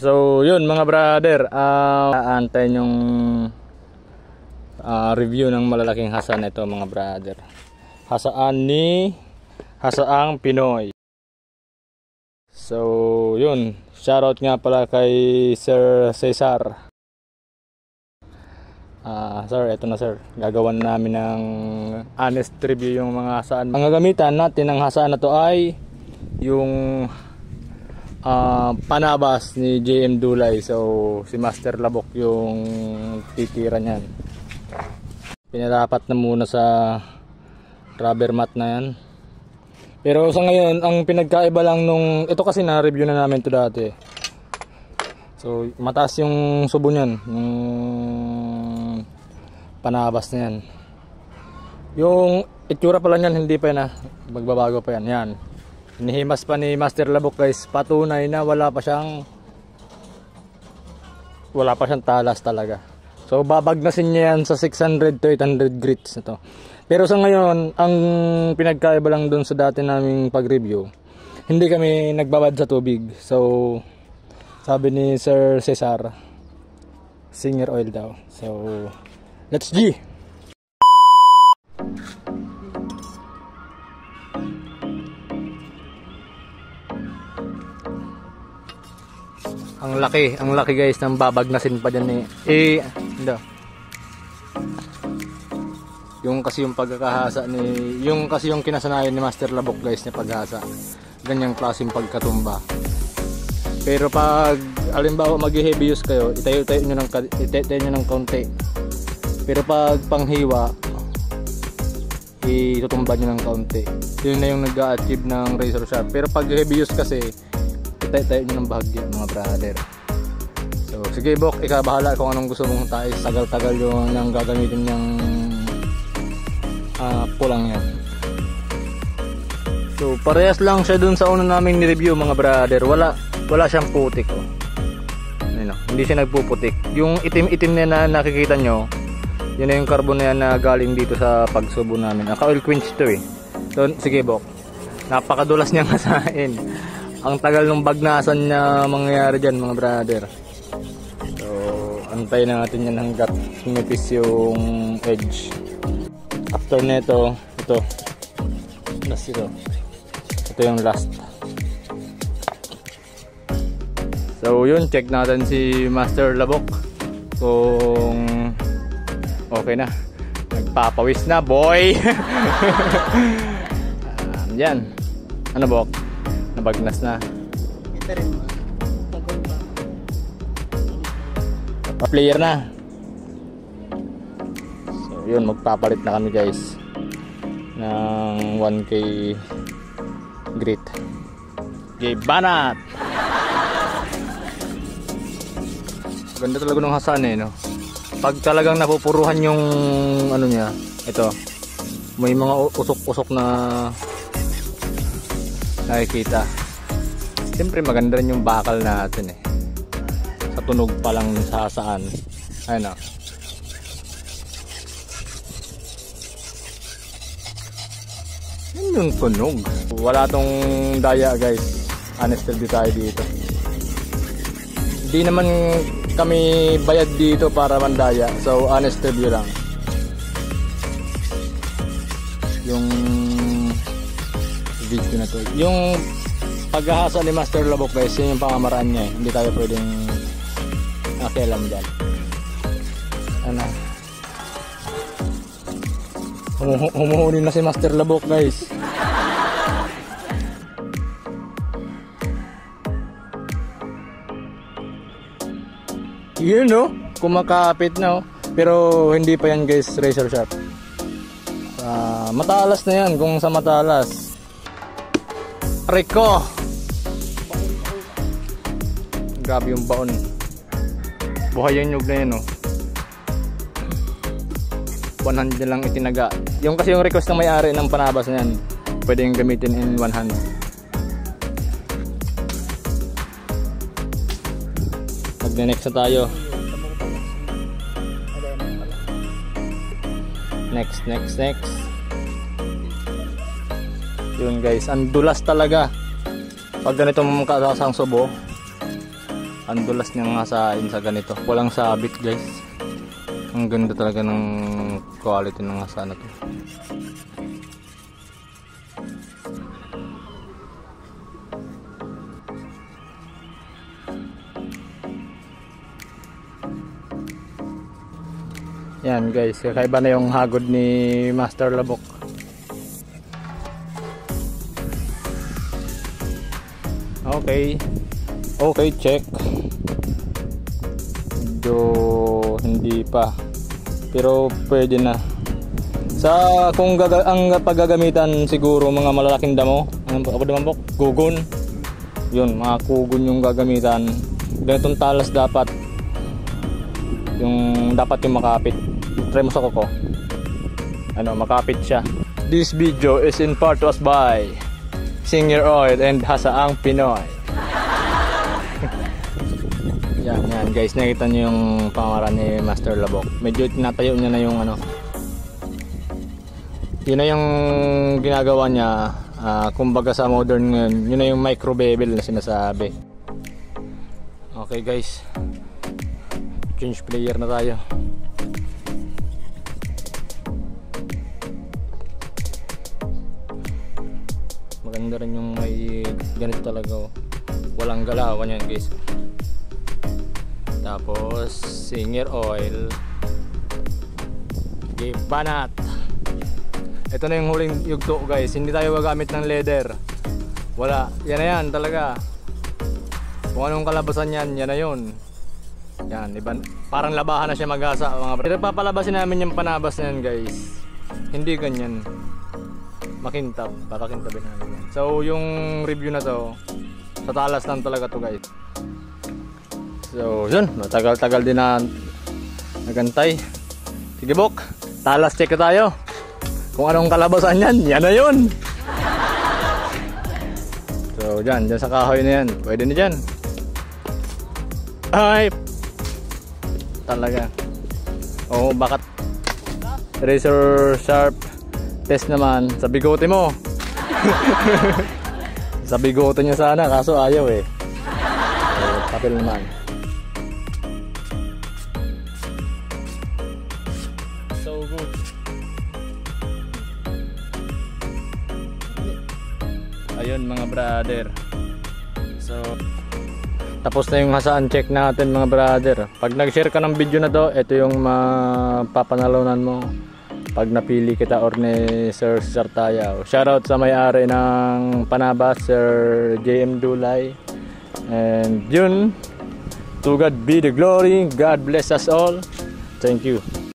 So yun mga brother, aantayin yung review ng malalaking hasa na ito mga brother. Hasaang Pinoy. So yun, shoutout nga pala kay Sir Cesar. Sir, eto na sir, gagawan namin ng honest review yung mga hasaan. Ang gagamitan natin ng hasaan na to ay yung panabas ni JM Dulay. So si Master Labok yung titira niyan. Pinarapat na muna sa rubber mat na yan. Pero sa ngayon ang pinagkaiba lang nung ito, kasi na review na namin to dati. So mataas yung subo niyan, yung panabas na yan. Yung itsura pala niyan hindi pa yan, magbabago pa yan. Yan, inihimas pa ni Master Labok guys, patunay na wala pa siyang talas talaga. So babagnasin niya yan sa 600 to 800 grits na to. Pero sa ngayon ang pinagkaiba lang dun sa dati naming pag-review, hindi kami nagbabad sa tubig. So sabi ni Sir Cesar, Singer oil daw. So let's G! Ang laki guys ng babagnasin pa dyan hindi. Yung kasi yung pagkakahasa yung kasi yung kinasanayan ni Master Labok guys na paghasa. Ganyang klaseng pagkatumba. Pero pag alimbawa mag-heavy use kayo, itayo nyo ng kaunti. Pero pag panghiwa, itutumba nyo ng kaunti. Yun na yung nag-a-achieve ng razor sharp. Pero pag heavy use kasi, tayo nyo ng bahagyo mga brother. So sige Bok, ikaw bahala kung anong gusto mong tayo. Tagal-tagal yung ang gagamitin niyang pulang yan. So parehas lang siya dun sa una naming ni-review mga brother. Wala siyang putik hindi siya nagpuputik. Yung itim-itim na nakikita nyo, yun na yung carbon na yan na galing dito sa pagsubo namin. Naka-oil quench to So sige Bok, napakadulas niyang hasain. Ang tagal ng bagnasan niya mangyayari dyan mga brother. So antayin na natin yan hanggat sumipis yung edge. After neto, ito yung last. So yun, check natin si Master Labok kung okay na. Nagpapawis na boy. Yan, ano Bok? Nabagnas na. Ito rin. Pa-player na. So yun, magpapalit na kami guys ng 1K grit. Okay, banat. Ganda talaga ng hasan no. Pag talagang napupuruhan yung ano niya, ito. May mga usok-usok na nakikita. Siyempre maganda rin yung bakal natin sa tunog pa lang sa saan. Ayun o. Yun yung tunog. Wala tong daya guys. Honest review tayo dito. Hindi naman kami bayad dito para mandaya. So honest review lang. Yung video na to, yung paghahasa ni Master Labok guys, yun yung pamamaraan niya Hindi tayo pwedeng nakialam dyan. Ano, humuhuli na si Master Labok guys. Yun kumakapit na pero hindi pa yan guys razor sharp. Matalas na yan kung sa matalas. Rico, grabe yung baon. Buhay yung nyug na yan 100 lang itinaga. Yung kasi yung request ng may-ari ng panabas na yan, pwedeng gamitin in 1 hand. Next na tayo. Next. Yun guys, ang dulas talaga pag ganito makasang subo. Ang dulas niyang hasain sa ganito. Walang sabit guys. Ang ganda talaga ng quality ng hasa na to. Yan guys, kakaiba na yung hagod ni Master Labok. Okay. Okay, check. Medyo hindi pa. Pero pwede na. Kung ang paggagamitan siguro mga malalaking damo, ako naman kugon. Yun, mga kugon yung gagamitan. Ganitong talas dapat. Yung makapit. Try mo sa kuko. Makapit siya. This video is in part to us by Singer Oil and Hasaang Pinoy. Yan guys, nakita nyo yung pangaran ni Master Labok. Medyo tinatayo niya na yung yun na yung ginagawa niya. Kumbaga sa modern ngayon, yun na yung micro bevel na sinasabi. Okay guys, change player na tayo. Maganda rin yung may ganito talaga, oh. Walang galawan yan guys. Tapos Singer Oil, banat. Ito na yung huling yugto guys. Hindi tayo gagamit ng leather. Wala, yan na yan talaga. Kung anong kalabasan yan, yan na yun. Yan, iba, parang labahan na siya mag-asa mga bro. Pero papalabasin namin yung panabas na yan guys. Hindi ganyan. Makintab, papakintabin namin yan. So yung review na to, sa talas lang talaga to guys. So yun, matagal-tagal din na nagantay. Sige Bok, talas check tayo. Kung anong kalabasan yan, yan na yun. So dyan sa kahoy na yan, pwede na dyan. Ay, talaga. Oo, bakit razor sharp test naman sa bigote mo. Sa bigote niya sana, kaso ayaw eh. So, papel naman. So good. Ayun mga brother. So tapos na yung hasaan check natin mga brother. Pag nag-share ka ng video na to, ito yung mapapanalunan mo pag napili kita or ni Sir Sartayaw. Shoutout sa may-ari ng Panabas, Sir JM Dulay. And yun, to God be the glory. God bless us all. Thank you.